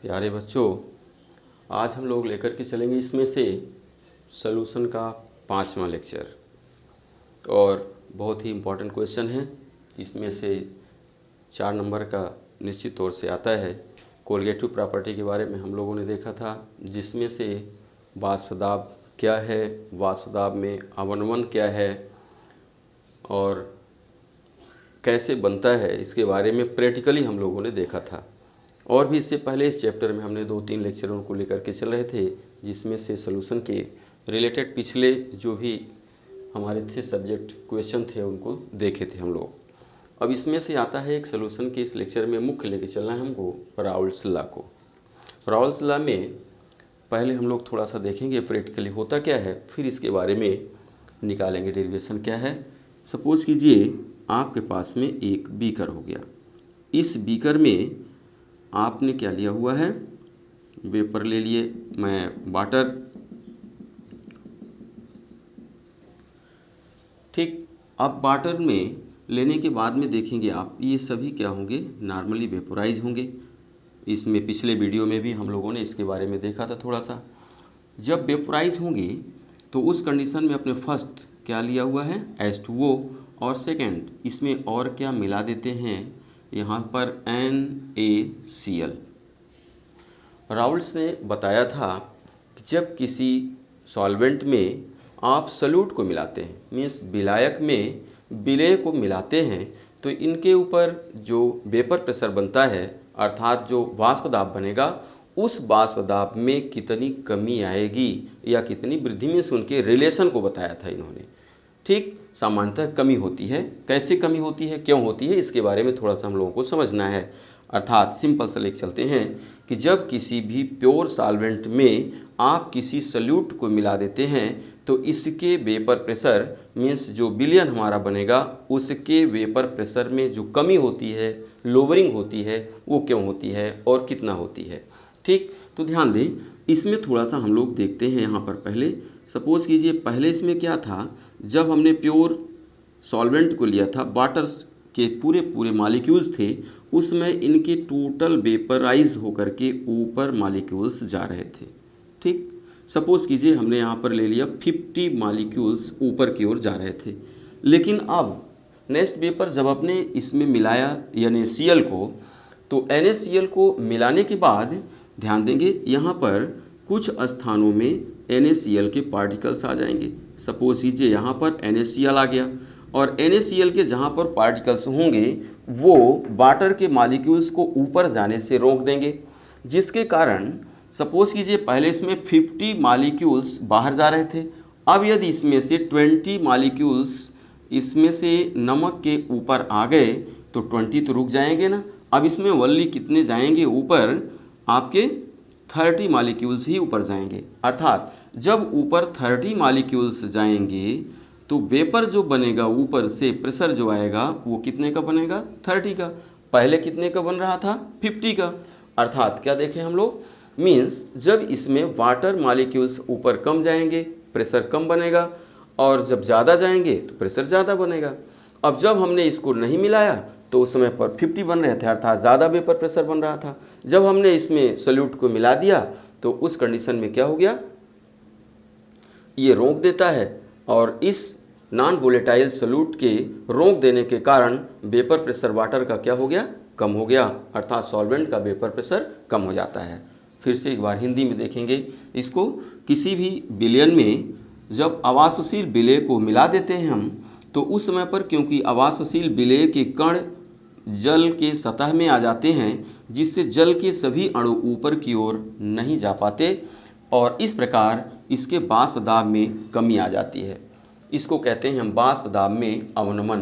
प्यारे बच्चों, आज हम लोग लेकर के चलेंगे इसमें से सॉल्यूशन का 5वां लेक्चर। और बहुत ही इम्पोर्टेंट क्वेश्चन है। इसमें से 4 नंबर का निश्चित तौर से आता है। कोलिगेटिव प्रॉपर्टी के बारे में हम लोगों ने देखा था, जिसमें से वाष्प दाब क्या है, वाष्प दाब में अवनमन क्या है और कैसे बनता है, इसके बारे में प्रैक्टिकली हम लोगों ने देखा था। और भी इससे पहले इस चैप्टर में हमने 2-3 लेक्चरों को लेकर के चल रहे थे, जिसमें से सॉल्यूशन के रिलेटेड पिछले जो भी हमारे थे सब्जेक्ट क्वेश्चन थे उनको देखे थे हम लोग। अब इसमें से आता है एक सॉल्यूशन के इस लेक्चर में मुख्य लेके चलना है हमको राउल्ट्स लॉ को। राउल्ट्स लॉ में पहले हम लोग थोड़ा सा देखेंगे प्रैक्टिकली होता क्या है, फिर इसके बारे में निकालेंगे डेरिवेशन क्या है। सपोज कीजिए आपके पास में एक बीकर हो गया। इस बीकर में आपने क्या लिया हुआ है, वेपर ले लिए, मैं वाटर। ठीक, अब वाटर में लेने के बाद में देखेंगे आप ये सभी क्या होंगे, नॉर्मली वेपोराइज होंगे। इसमें पिछले वीडियो में भी हम लोगों ने इसके बारे में देखा था थोड़ा सा। जब वेपोराइज होंगे तो उस कंडीशन में अपने फर्स्ट क्या लिया हुआ है, H2O, और सेकेंड इसमें और क्या मिला देते हैं यहाँ पर NaCl। राउल्ट्स ने बताया था कि जब किसी सॉल्वेंट में आप सॉल्यूट को मिलाते हैं, मीन्स विलायक में विलेय को मिलाते हैं, तो इनके ऊपर जो वेपर प्रेशर बनता है, अर्थात जो वाष्प दाब बनेगा, उस वाष्प दाब में कितनी कमी आएगी या कितनी वृद्धि में उनके रिलेशन को बताया था इन्होंने। ठीक, सामान्यतः कमी होती है। कैसे कमी होती है, क्यों होती है, इसके बारे में थोड़ा सा हम लोगों को समझना है। अर्थात सिंपल से लेकर चलते हैं कि जब किसी भी प्योर सॉल्वेंट में आप किसी सॉल्यूट को मिला देते हैं तो इसके वेपर प्रेशर मीन्स जो विलयन हमारा बनेगा उसके वेपर प्रेशर में जो कमी होती है, लोअरिंग होती है, वो क्यों होती है और कितना होती है। ठीक, तो ध्यान दें, इसमें थोड़ा सा हम लोग देखते हैं। यहाँ पर पहले सपोज कीजिए पहले इसमें क्या था, जब हमने प्योर सॉल्वेंट को लिया था, वाटर के पूरे मॉलिक्यूल्स थे, उसमें इनके टोटल वेपराइज होकर के ऊपर मॉलिक्यूल्स जा रहे थे। ठीक, सपोज कीजिए हमने यहाँ पर ले लिया 50 मॉलिक्यूल्स ऊपर की ओर जा रहे थे। लेकिन अब नेक्स्ट वेपर जब आपने इसमें मिलाया NaCl को, तो NaCl को मिलाने के बाद ध्यान देंगे यहाँ पर कुछ स्थानों में NaCl के पार्टिकल्स आ जाएंगे। सपोज कीजिए यहाँ पर NaCl आ गया और NaCl के जहाँ पर पार्टिकल्स होंगे वो वाटर के मॉलिक्यूल्स को ऊपर जाने से रोक देंगे, जिसके कारण सपोज कीजिए पहले इसमें 50 मॉलिक्यूल्स बाहर जा रहे थे। अब यदि इसमें से 20 मॉलिक्यूल्स इसमें से नमक के ऊपर आ गए तो 20 तो रुक जाएंगे ना। अब इसमें वनली कितने जाएंगे ऊपर, आपके 30 मॉलिक्यूल्स ही ऊपर जाएंगे। अर्थात जब ऊपर 30 मॉलिक्यूल्स जाएंगे तो वेपर जो बनेगा ऊपर से प्रेशर जो आएगा वो कितने का बनेगा, 30 का। पहले कितने का बन रहा था, 50 का। अर्थात क्या देखें हम लोग, मीन्स जब इसमें वाटर मॉलिक्यूल्स ऊपर कम जाएंगे प्रेशर कम बनेगा, और जब ज़्यादा जाएंगे तो प्रेशर ज़्यादा बनेगा। अब जब हमने इसको नहीं मिलाया तो उस समय पर 50 बन रहे थे, अर्थात ज़्यादा वेपर प्रेशर बन रहा था। जब हमने इसमें सॉल्यूट को मिला दिया तो उस कंडीशन में क्या हो गया, ये रोक देता है, और इस नॉन वोलेटाइल सॉल्यूट के रोक देने के कारण वेपर प्रेशर वाटर का क्या हो गया, कम हो गया। अर्थात सॉल्वेंट का वेपर प्रेशर कम हो जाता है। फिर से एक बार हिंदी में देखेंगे इसको। किसी भी विलयन में जब अवाष्पशील विलेय को मिला देते हैं हम, तो उस समय पर क्योंकि अवाष्पशील विलेय के कण जल के सतह में आ जाते हैं, जिससे जल के सभी अणु ऊपर की ओर नहीं जा पाते, और इस प्रकार इसके वाष्प दाब में कमी आ जाती है। इसको कहते हैं हम वाष्प दाब में अवनमन।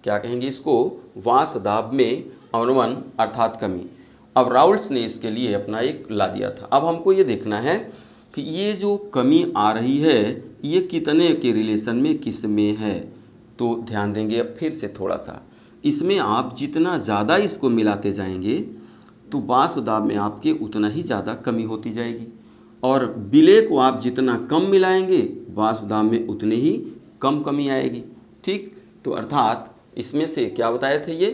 क्या कहेंगे इसको, वाष्प दाब में अवनमन अर्थात कमी। अब राउल्ट्स ने इसके लिए अपना एक ला दिया था। अब हमको ये देखना है कि ये जो कमी आ रही है ये कितने के रिलेशन में किस में है। तो ध्यान देंगे अब फिर से थोड़ा सा, इसमें आप जितना ज़्यादा इसको मिलाते जाएंगे तो वाष्प दाब में आपके उतना ही ज़्यादा कमी होती जाएगी, और विलेय को आप जितना कम मिलाएंगे वाष्प दाब में उतने ही कम कमी आएगी। ठीक, तो अर्थात इसमें से क्या बताए थे ये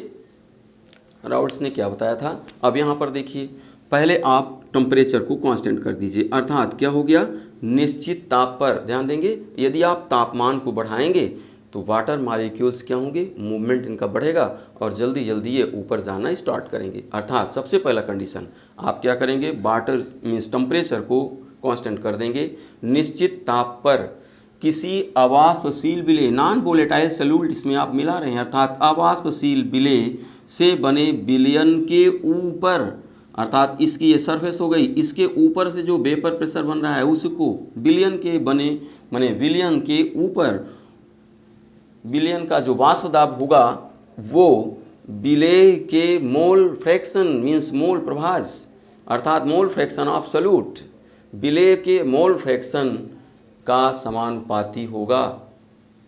राउल्ट्स ने, क्या बताया था। अब यहाँ पर देखिए पहले आप टेम्परेचर को कांस्टेंट कर दीजिए, अर्थात क्या हो गया, निश्चित ताप पर ध्यान देंगे। यदि आप तापमान को बढ़ाएंगे तो वाटर मॉलिक्यूल्स क्या होंगे, मूवमेंट इनका बढ़ेगा और जल्दी जल्दी ये ऊपर जाना स्टार्ट करेंगे। अर्थात सबसे पहला कंडीशन आप क्या करेंगे, वाटर मीन्स टेम्परेचर को कांस्टेंट कर देंगे। निश्चित ताप पर किसी अवाष्पशील विलेय, नॉन वोलेटाइल सॉल्यूट इसमें आप मिला रहे हैं, अर्थात अवाष्पशील विलेय से बने विलयन के ऊपर, अर्थात इसकी ये सरफेस हो गई, इसके ऊपर से जो वेपर प्रेशर बन रहा है उसको विलयन के बने माने विलयन के ऊपर विलयन का जो वाष्प दाब होगा वो विलेय के मोल फ्रैक्शन मीन्स मोल प्रभाज, अर्थात मोल फ्रैक्शन ऑफ सॉल्यूट, विलेय के मोल फ्रैक्शन का समानुपाती होगा।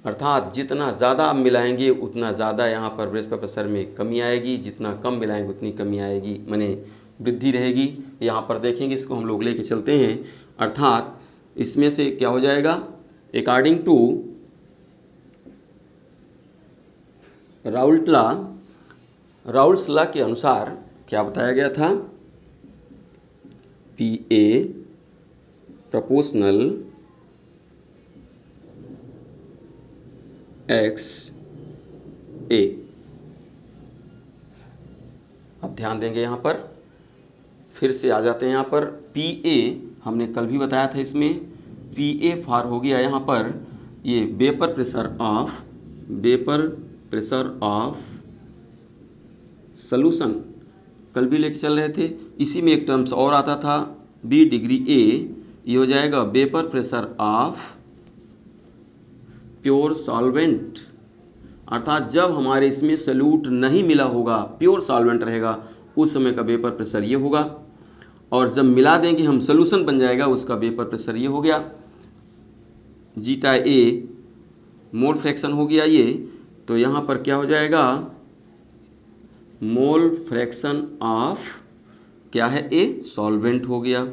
अर्थात जितना ज़्यादा आप मिलाएंगे उतना ज़्यादा यहाँ पर वेपर प्रेशर में कमी आएगी, जितना कम मिलाएंगे उतनी कमी आएगी, माने वृद्धि रहेगी। यहाँ पर देखेंगे, इसको हम लोग लेके चलते हैं। अर्थात इसमें से क्या हो जाएगा, अकॉर्डिंग टू राउल्ट्स लॉ के अनुसार क्या बताया गया था, PA प्रोपोर्शनल XA। अब ध्यान देंगे यहाँ पर, फिर से आ जाते हैं यहाँ पर। PA हमने कल भी बताया था, इसमें PA फॉर हो गया यहाँ पर ये वेपर प्रेशर ऑफ सॉल्यूशन, कल भी लेके चल रहे थे। इसी में एक टर्म्स और आता था B डिग्री A, ये हो जाएगा vapour pressure of pure solvent, अर्थात जब हमारे इसमें सॉल्यूट नहीं मिला होगा, प्योर सॉल्वेंट रहेगा, उस समय का वेपर प्रेशर ये होगा। और जब मिला देंगे हम सॉल्यूशन बन जाएगा, उसका वेपर प्रेशर ये हो गया, जीटा A मोल फ्रैक्शन हो गया ये। तो यहाँ पर क्या हो जाएगा, मोल फ्रैक्शन ऑफ क्या है A, सॉल्वेंट हो गया,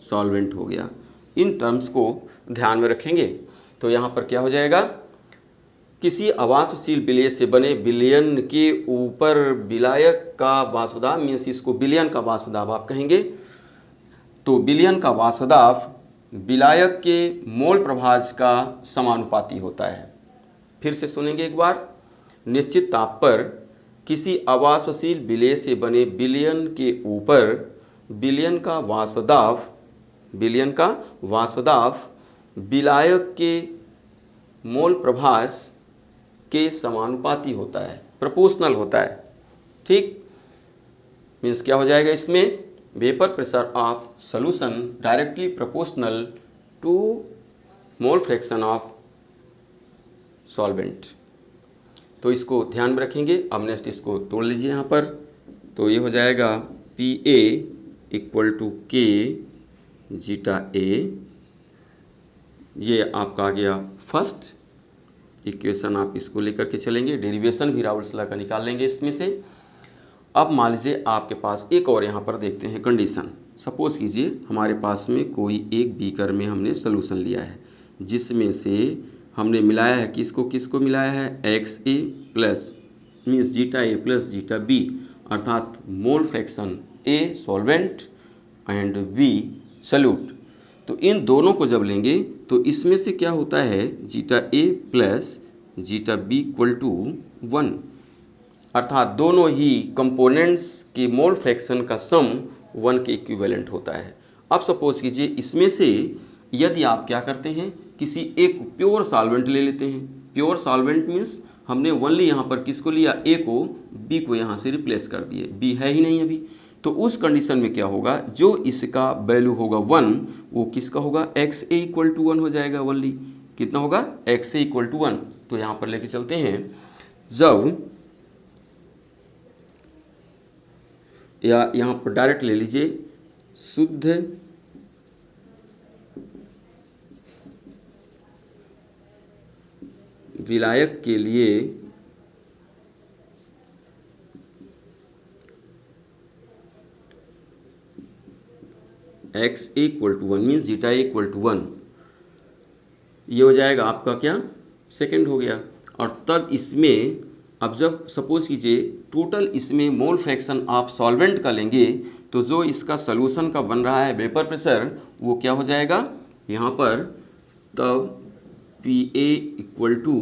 सॉल्वेंट हो गया। इन टर्म्स को ध्यान में रखेंगे तो यहाँ पर क्या हो जाएगा, किसी अवाष्पशील विलेय से बने विलयन के ऊपर विलायक का वाष्पदाब, मीन्स इसको विलयन का वाष्पदाब आप कहेंगे। तो विलयन का वाष्पदाब विलायक के मोल प्रभाज का समानुपाती होता है। फिर से सुनेंगे एक बार, निश्चित ताप पर किसी अवाष्पशील विलेय से बने विलयन के ऊपर विलयन का वाष्पदाब विलायक के मोल प्रभाज के समानुपाती होता है, प्रोपोर्शनल होता है। ठीक, मीन्स क्या हो जाएगा, इसमें vapour pressure of solution directly proportional to mole fraction of solvent. तो इसको ध्यान में रखेंगे। अब नेक्स्ट इसको तोड़ लीजिए यहाँ पर, तो ये हो जाएगा PA equal to K zeta A, ये आपका आ गया फर्स्ट इक्वेशन। आप इसको लेकर के चलेंगे, डेरिवेशन भी राउल्ट्स लॉ का निकाल लेंगे इसमें से। अब मान लीजिए आपके पास एक और यहाँ पर देखते हैं कंडीशन। सपोज कीजिए हमारे पास में कोई एक बीकर में हमने सोल्यूशन लिया है, जिसमें से हमने मिलाया है किसको मिलाया है, XA plus means zeta A plus zeta B, अर्थात mole fraction A solvent and B solute. तो इन दोनों को जब लेंगे तो इसमें से क्या होता है, zeta A plus zeta B equal to 1, अर्थात दोनों ही कंपोनेंट्स के मोल फ्रैक्शन का सम 1 के इक्विवेलेंट होता है। अब सपोज कीजिए इसमें से यदि आप क्या करते हैं, किसी एक प्योर सॉल्वेंट ले लेते हैं। प्योर सॉल्वेंट मीन्स हमने ओनली यहाँ पर किसको लिया, A को, B को यहाँ से रिप्लेस कर दिए, B है ही नहीं अभी। तो उस कंडीशन में क्या होगा, जो इसका वैल्यू होगा 1 वो किसका होगा, XA इक्वल टू 1 हो जाएगा। ओनली कितना होगा, XA इक्वल टू 1। तो यहाँ पर लेके चलते हैं, जब या यहाँ पर डायरेक्ट ले लीजिए, शुद्ध विलायक के लिए x equal to 1 means zeta equal to 1, ये हो जाएगा आपका क्या, सेकंड हो गया। और तब इसमें अब जब सपोज कीजिए टोटल इसमें मोल फ्रैक्शन आप सॉल्वेंट का लेंगे तो जो इसका सॉल्यूशन का बन रहा है वेपर प्रेशर वो क्या हो जाएगा यहाँ पर, तब P A equal to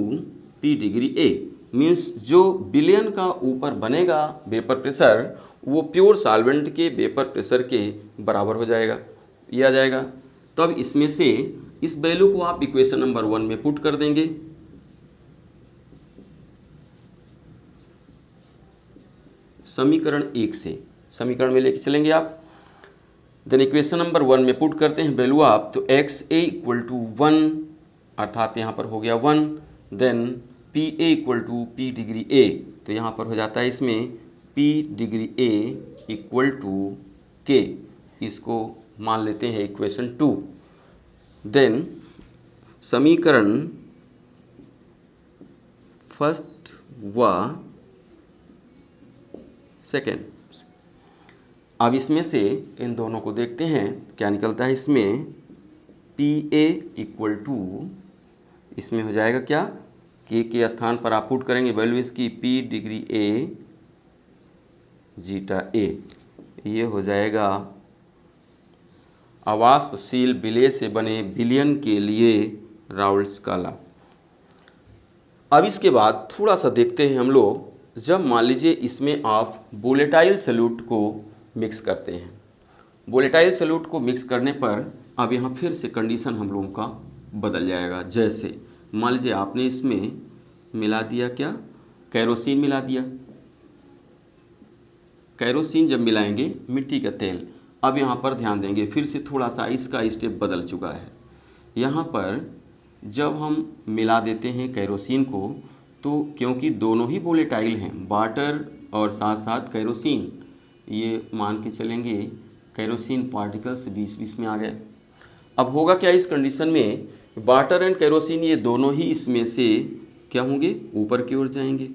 P degree A, means जो बिलियन का ऊपर बनेगा वेपर प्रेशर वो प्योर सॉल्वेंट के वेपर प्रेशर के बराबर हो जाएगा, ये आ जाएगा। तब इसमें से इस वैल्यू को आप इक्वेशन नंबर 1 में पुट कर देंगे। समीकरण 1 से समीकरण में लेके चलेंगे आप। देन इक्वेशन नंबर 1 में पुट करते हैं वैल्यू आप, तो एक्स ए इक्वल टू 1 अर्थात यहाँ पर हो गया 1, then P A equal to P degree A, तो यहाँ पर हो जाता है इसमें P degree A equal to K, इसको मान लेते हैं इक्वेशन 2। देन समीकरण फर्स्ट व सेकेंड, अब इसमें से इन दोनों को देखते हैं क्या निकलता है। इसमें पी ए इक्वल टू, इसमें हो जाएगा क्या, के स्थान पर आप पुट करेंगे वैल्यू इसकी पी डिग्री ए जीटा ए, ये हो जाएगा अवाष्पशील विलेय से बने विलयन के लिए राउल्ट्स का लॉ। अब इसके बाद थोड़ा सा देखते हैं हम लोग, जब मान लीजिए इसमें आप वोलेटाइल सॉल्यूट को मिक्स करते हैं, वोलेटाइल सॉल्यूट को मिक्स करने पर अब यहाँ फिर से कंडीशन हम लोगों का बदल जाएगा। जैसे मान लीजिए आपने इसमें मिला दिया क्या, कैरोसिन मिला दिया, कैरोसिन जब मिलाएंगे मिट्टी का तेल, अब यहाँ पर ध्यान देंगे फिर से थोड़ा सा इसका स्टेप बदल चुका है। यहाँ पर जब हम मिला देते हैं कैरोसिन को, तो क्योंकि दोनों ही वोलेटाइल हैं, वाटर और साथ साथ कैरोसिन, ये मान के चलेंगे कैरोसिन पार्टिकल्स 20-20 में आ गए। अब होगा क्या इस कंडीशन में, वाटर एंड कैरोसिन ये दोनों ही इसमें से क्या होंगे, ऊपर की ओर जाएंगे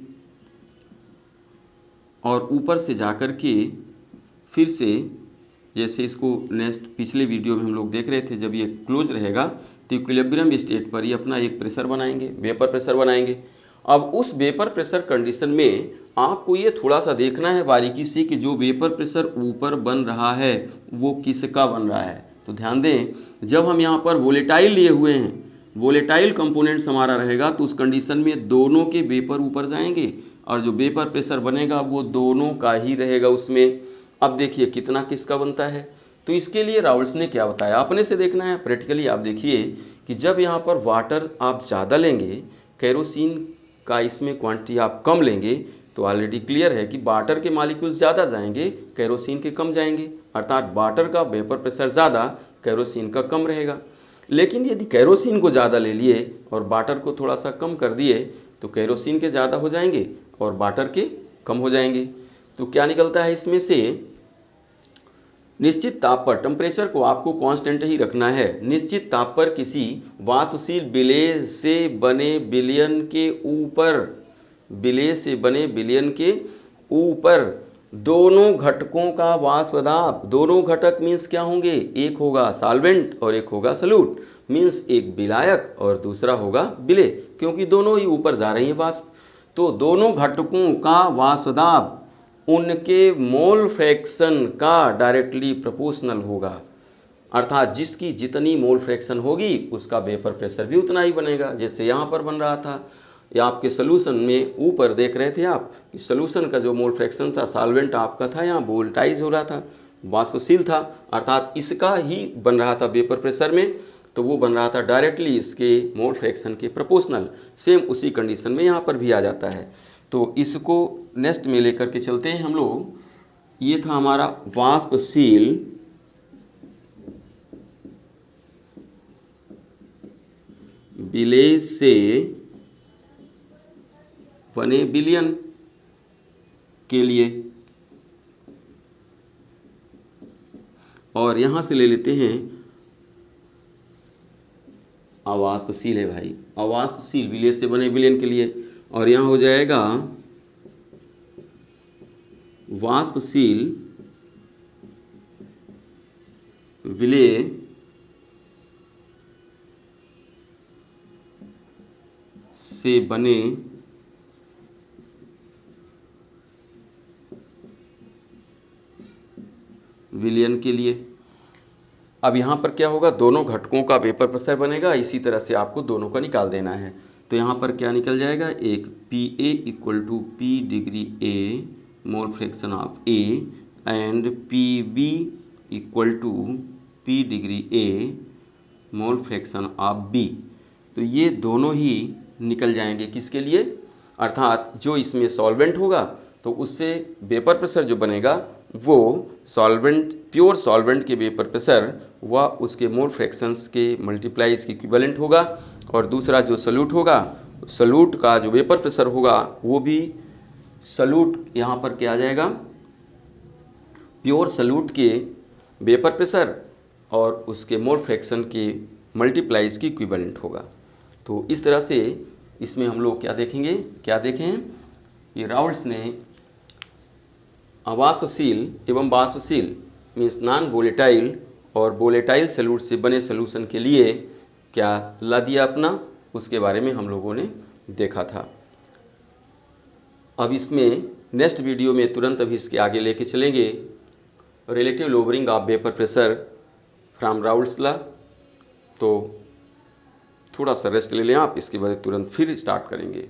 और ऊपर से जाकर के फिर से, जैसे इसको नेक्स्ट पिछले वीडियो में हम लोग देख रहे थे, जब ये क्लोज रहेगा तो इक्विलिब्रियम स्टेट पर ये अपना एक प्रेशर बनाएंगे, वेपर प्रेशर बनाएंगे। अब उस वेपर प्रेशर कंडीशन में आपको ये थोड़ा सा देखना है बारीकी से कि जो वेपर प्रेशर ऊपर बन रहा है वो किसका बन रहा है। तो ध्यान दें, जब हम यहाँ पर वोलेटाइल लिए हुए हैं, वोलेटाइल कंपोनेंट्स हमारा रहेगा, तो उस कंडीशन में दोनों के वेपर ऊपर जाएंगे और जो वेपर प्रेशर बनेगा वो दोनों का ही रहेगा उसमें। अब देखिए कितना किसका बनता है। तो इसके लिए राउल्ट्स ने क्या बताया, अपने से देखना है प्रैक्टिकली। आप देखिए कि जब यहाँ पर वाटर आप ज़्यादा लेंगे, कैरोसिन का इसमें क्वांटिटी आप कम लेंगे, तो ऑलरेडी क्लियर है कि वाटर के मॉलिक्यूल्स ज़्यादा जाएंगे, कैरोसिन के कम जाएंगे, अर्थात वाटर का वेपर प्रेशर ज़्यादा, कैरोसिन का कम रहेगा। लेकिन यदि कैरोसिन को ज़्यादा ले लिए और वाटर को थोड़ा सा कम कर दिए, तो कैरोसिन के ज़्यादा हो जाएंगे और वाटर के कम हो जाएंगे। तो क्या निकलता है इसमें से, निश्चित ताप पर, टेम्परेचर को आपको कांस्टेंट ही रखना है, निश्चित ताप पर किसी वाष्पशील विलेय से बने विलयन के ऊपर, विलेय से बने विलयन के ऊपर दोनों घटकों का वाष्प दाब, दोनों घटक मीन्स क्या होंगे, एक होगा सॉल्वेंट और एक होगा सॉल्यूट, मीन्स एक विलायक और दूसरा होगा विलेय, क्योंकि दोनों ही ऊपर जा रही हैं वाष्प। तो दोनों घटकों का वाष्प दाब उनके मोल फ्रैक्शन का डायरेक्टली प्रोपोर्शनल होगा, अर्थात जिसकी जितनी मोल फ्रैक्शन होगी उसका वेपर प्रेशर भी उतना ही बनेगा। जैसे यहाँ पर बन रहा था, या आपके सोल्यूशन में ऊपर देख रहे थे आप कि सोल्यूशन का जो मोल फ्रैक्शन था, सॉल्वेंट आपका था, यहाँ वोलेटाइज हो रहा था, वाष्पशील था, अर्थात इसका ही बन रहा था वेपर प्रेशर में, तो वो बन रहा था डायरेक्टली इसके मोल फ्रैक्शन के प्रोपोर्शनल। सेम उसी कंडीशन में यहाँ पर भी आ जाता है। तो इसको नेक्स्ट में लेकर के चलते हैं हम लोग। ये था हमारा वाष्पशील विलेय से बने विलयन के लिए, और यहां से ले लेते हैं अवाष्पशील है भाई, अवाष्पशील विलेय से बने विलयन के लिए, और यहाँ हो जाएगा वाष्पशील विलेय से बने विलयन के लिए। अब यहाँ पर क्या होगा, दोनों घटकों का वेपर प्रेशर बनेगा, इसी तरह से आपको दोनों का निकाल देना है। तो यहाँ पर क्या निकल जाएगा, एक PA equal to P degree A mole fraction of A and PB equal to P degree A mole fraction of B। तो ये दोनों ही निकल जाएंगे किसके लिए, अर्थात जो इसमें सॉल्वेंट होगा तो उससे वेपर प्रेशर जो बनेगा वो सॉल्वेंट, प्योर सॉल्वेंट के वेपर प्रेशर वह उसके मोल फ्रैक्शंस के मल्टीप्लाइज के इक्विवेलेंट होगा। और दूसरा जो सल्यूट होगा, सल्यूट का जो वेपर प्रेशर होगा वो भी सल्यूट, यहाँ पर क्या आ जाएगा, प्योर सल्यूट के वेपर प्रेशर और उसके मोल फ्रैक्शन के मल्टीप्लाइज की इक्विवेलेंट होगा। तो इस तरह से इसमें हम लोग क्या देखेंगे, क्या देखें, ये राउल्ट्स ने अवाष्पशील एवं वाष्पशील मीन्स नॉन वोलेटाइल और वोलेटाइल सल्यूट से बने सॉल्यूशन के लिए क्या ला दिया अपना, उसके बारे में हम लोगों ने देखा था। अब इसमें नेक्स्ट वीडियो में तुरंत अभी इसके आगे लेके चलेंगे relative lowering of vapour pressure from Raoult's law. तो थोड़ा सा रेस्ट ले लें आप, इसके बाद तुरंत फिर स्टार्ट करेंगे।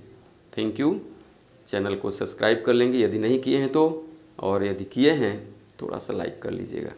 Thank you. चैनल को सब्सक्राइब कर लेंगे यदि नहीं किए हैं तो, और यदि किए हैं थोड़ा सा लाइक कर लीजिएगा।